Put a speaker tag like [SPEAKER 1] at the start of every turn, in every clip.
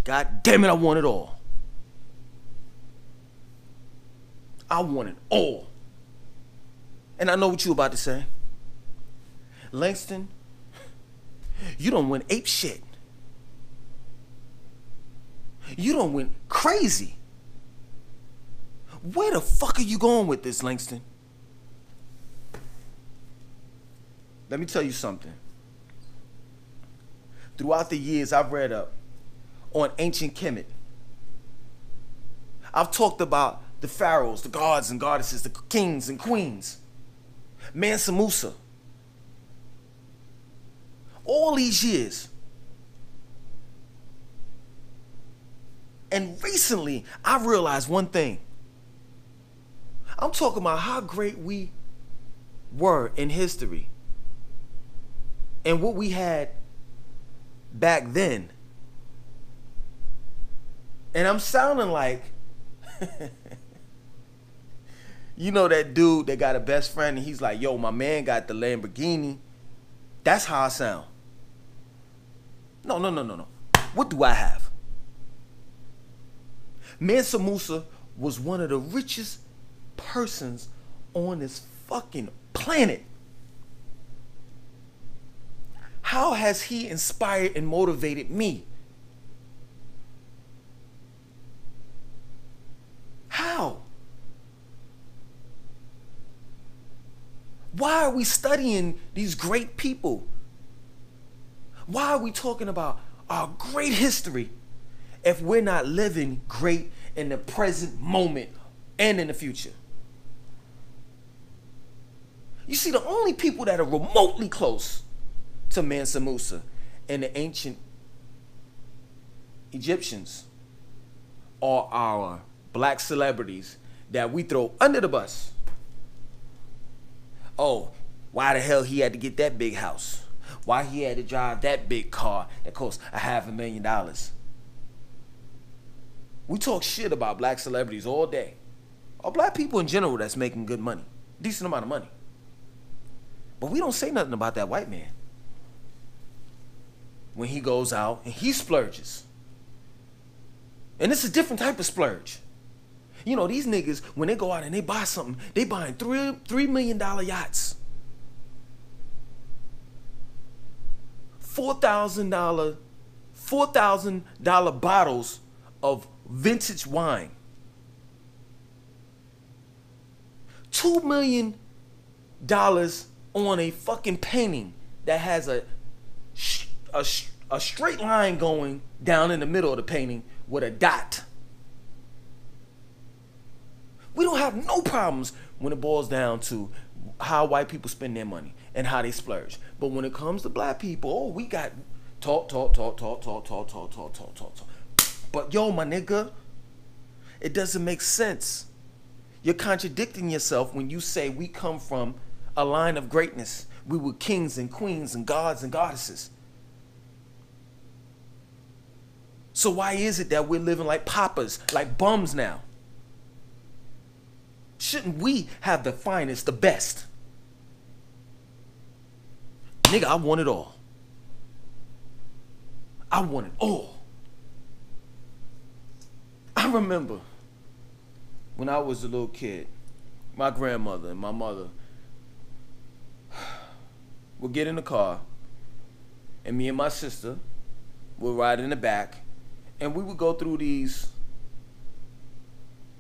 [SPEAKER 1] God damn it, I want it all. I want it all. And I know what you about to say. Langston, you don't went ape shit. You don't went crazy. Where the fuck are you going with this, Langston? Let me tell you something. Throughout the years, I've read up on ancient Kemet. I've talked about the pharaohs, the gods and goddesses, the kings and queens, Mansa Musa. All these years. And recently, I realized one thing. I'm talking about how great we were in history and what we had back then. And I'm sounding like, you know that dude that got a best friend and he's like, yo, my man got the Lamborghini. That's how I sound. No. What do I have? Mansa Musa was one of the richest persons on this fucking planet. How has he inspired and motivated me? How? Why are we studying these great people? Why are we talking about our great history if we're not living great in the present moment and in the future? You see, the only people that are remotely close to Mansa Musa and the ancient Egyptians are our black celebrities that we throw under the bus. Oh, why the hell he had to get that big house? Why he had to drive that big car that cost $500,000? We talk shit about black celebrities all day. Or black people in general that's making good money. Decent amount of money. But we don't say nothing about that white man. When he goes out and he splurges. And it's a different type of splurge. You know, these niggas, when they go out and they buy something, they buying $3 million yachts. $4,000 bottles of vintage wine. $2 million on a fucking painting that has a straight line going down in the middle of the painting with a dot. We don't have no problems when it boils down to how white people spend their money and how they splurge. But when it comes to black people, oh, we got talk. But yo, my nigga, it doesn't make sense. You're contradicting yourself when you say we come from a line of greatness. We were kings and queens and gods and goddesses. So why is it that we're living like paupers, like bums now? Shouldn't we have the finest, the best? Nigga, I want it all. I want it all. I remember when I was a little kid, my grandmother and my mother would get in the car and me and my sister would ride in the back and we would go through these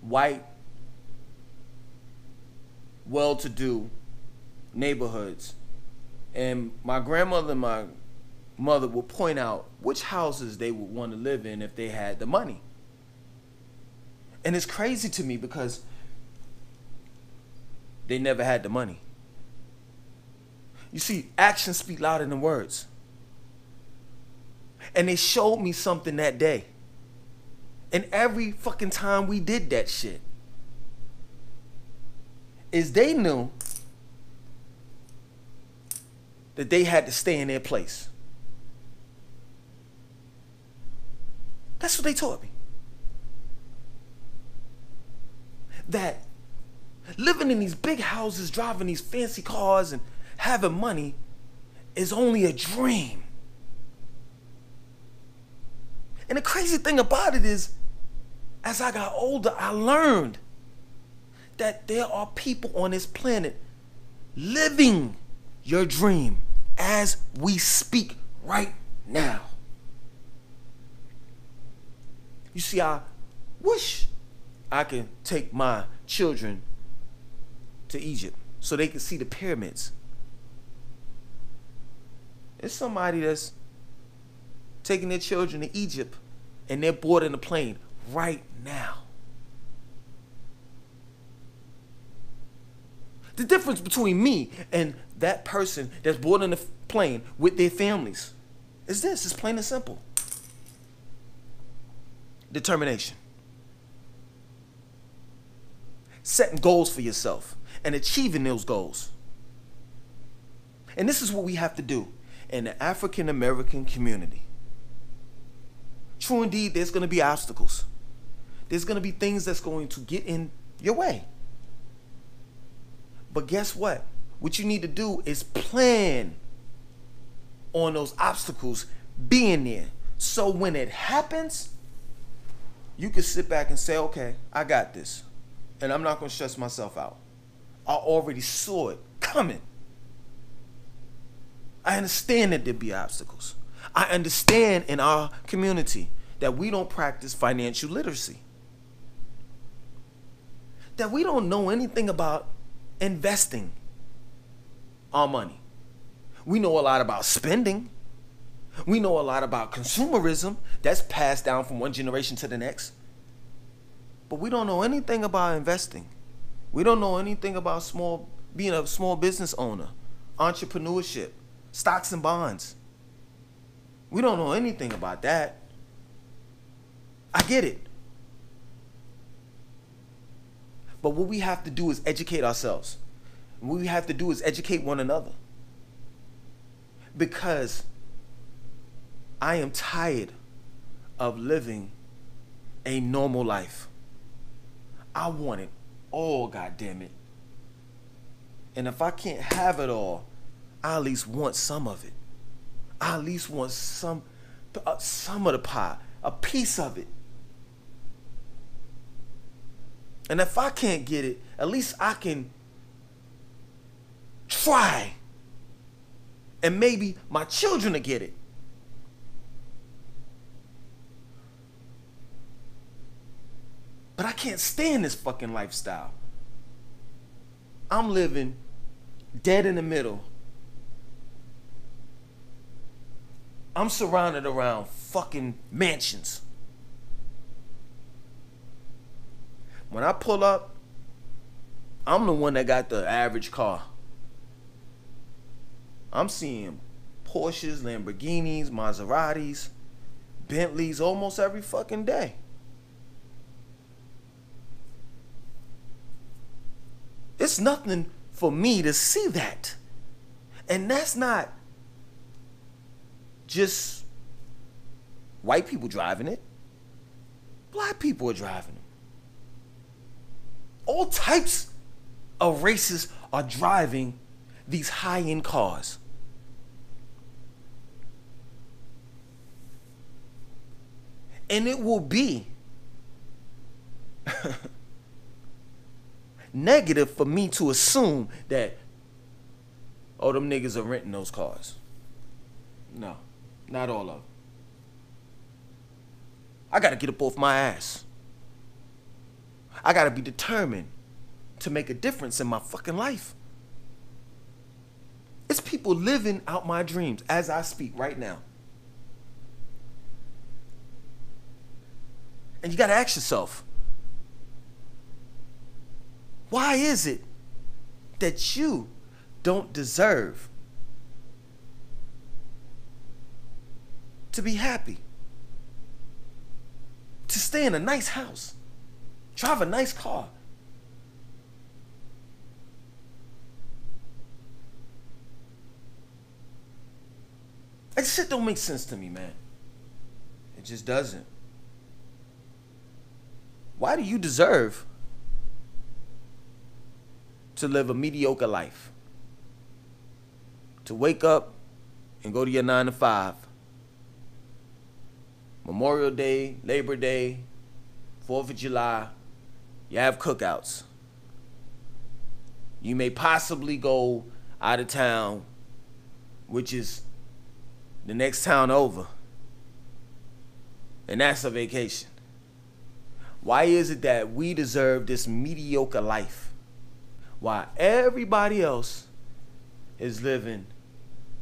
[SPEAKER 1] white, well-to-do neighborhoods, and my grandmother and my mother would point out which houses they would want to live in if they had the money. And it's crazy to me because they never had the money. You see, actions speak louder than words. And they showed me something that day. And every fucking time we did that shit, is they knew that they had to stay in their place. That's what they taught me. That living in these big houses, driving these fancy cars, and having money is only a dream. And the crazy thing about it is, as I got older, I learned that there are people on this planet living your dream as we speak right now. You see, I wish I could take my children to Egypt so they can see the pyramids. There's somebody that's taking their children to Egypt and they're boarding a plane right now. The difference between me and that person that's boarding the plane with their families is this. It's plain and simple. Determination. Setting goals for yourself and achieving those goals. And this is what we have to do in the African American community. True indeed, there's going to be obstacles. There's going to be things that's going to get in your way. But guess what? What you need to do is plan on those obstacles being there. So when it happens, you can sit back and say, okay, I got this. And I'm not going to stress myself out. I already saw it coming. I understand that there'll be obstacles. I understand in our community that we don't practice financial literacy. That we don't know anything about investing our money. We know a lot about spending. We know a lot about consumerism. That's passed down from one generation to the next. But we don't know anything about investing. We don't know anything about being a small business owner, entrepreneurship, stocks and bonds. We don't know anything about that. I get it. But what we have to do is educate ourselves. What we have to do is educate one another. Because I am tired of living a normal life. I want it all, goddammit. And if I can't have it all, I at least want some of it. I at least want some of the pie, a piece of it. And if I can't get it, at least I can try. And maybe my children will get it. But I can't stand this fucking lifestyle. I'm living dead in the middle. I'm surrounded around fucking mansions. When I pull up, I'm the one that got the average car. I'm seeing Porsches, Lamborghinis, Maseratis, Bentleys almost every fucking day. It's nothing for me to see that. And that's not just white people driving it. Black people are driving it. All types of races are driving these high-end cars. And it will be negative for me to assume that, oh, them niggas are renting those cars. No, not all of them. I gotta get up off my ass. I gotta be determined to make a difference in my fucking life. It's people living out my dreams as I speak right now. And you gotta ask yourself, why is it that you don't deserve to be happy? To stay in a nice house, drive a nice car. That shit don't make sense to me, man. It just doesn't. Why do you deserve to live a mediocre life? To wake up and go to your 9 to 5. Memorial Day, Labor Day, 4th of July, you have cookouts. You may possibly go out of town, which is the next town over. And that's a vacation. Why is it that we deserve this mediocre life while everybody else is living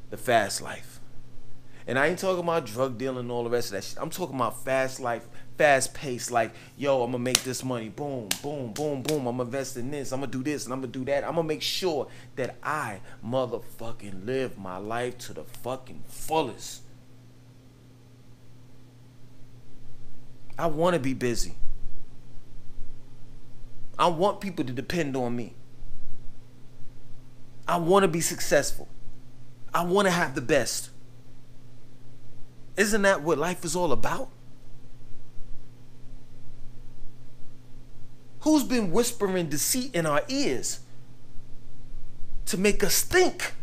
[SPEAKER 1] the fast life? And I ain't talking about drug dealing and all the rest of that shit. I'm talking about fast life, fast pace. Like, yo, I'm gonna make this money. Boom, boom, boom, boom. I'm gonna invest in this. I'm gonna do this and I'm gonna do that. I'm gonna make sure that I motherfucking live my life to the fucking fullest. I wanna be busy. I want people to depend on me. I wanna be successful. I wanna have the best. Isn't that what life is all about? Who's been whispering deceit in our ears to make us think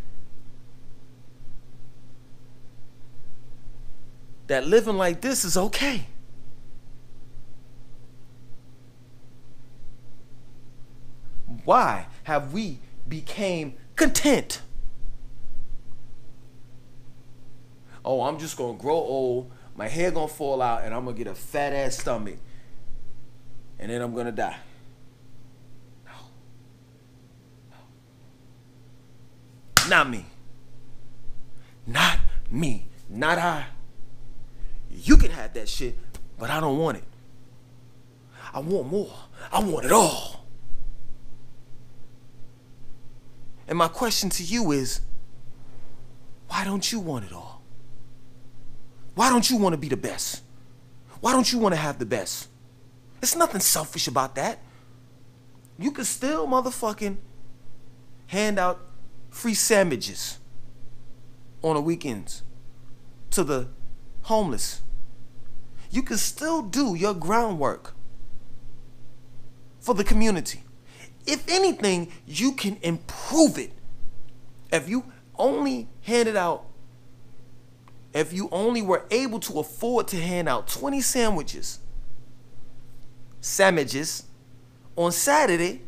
[SPEAKER 1] that living like this is okay? Why have we became content? Oh, I'm just gonna grow old, my hair gonna fall out, and I'm gonna get a fat ass stomach, and then I'm gonna die. No. Not me. Not me. Not I. You can have that shit, but I don't want it. I want more. I want it all. And my question to you is, why don't you want it all? Why don't you want to be the best? Why don't you want to have the best? There's nothing selfish about that. You can still motherfucking hand out free sandwiches on the weekends to the homeless. You can still do your groundwork for the community. If anything, you can improve it. If you only handed out, if you only were able to afford to hand out 20 sandwiches on Saturday,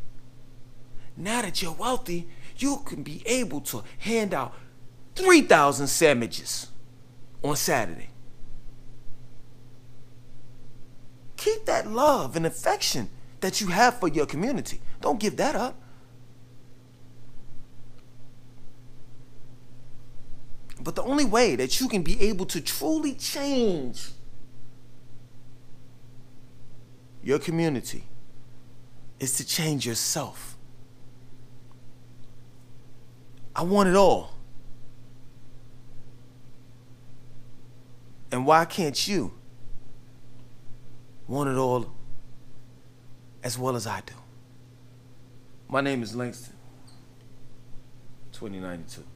[SPEAKER 1] now that you're wealthy, you can be able to hand out 3,000 sandwiches on Saturday. Keep that love and affection that you have for your community. Don't give that up. But the only way that you can be able to truly change your community is to change yourself. I want it all. And why can't you want it all as well as I do? My name is Langston, 2092.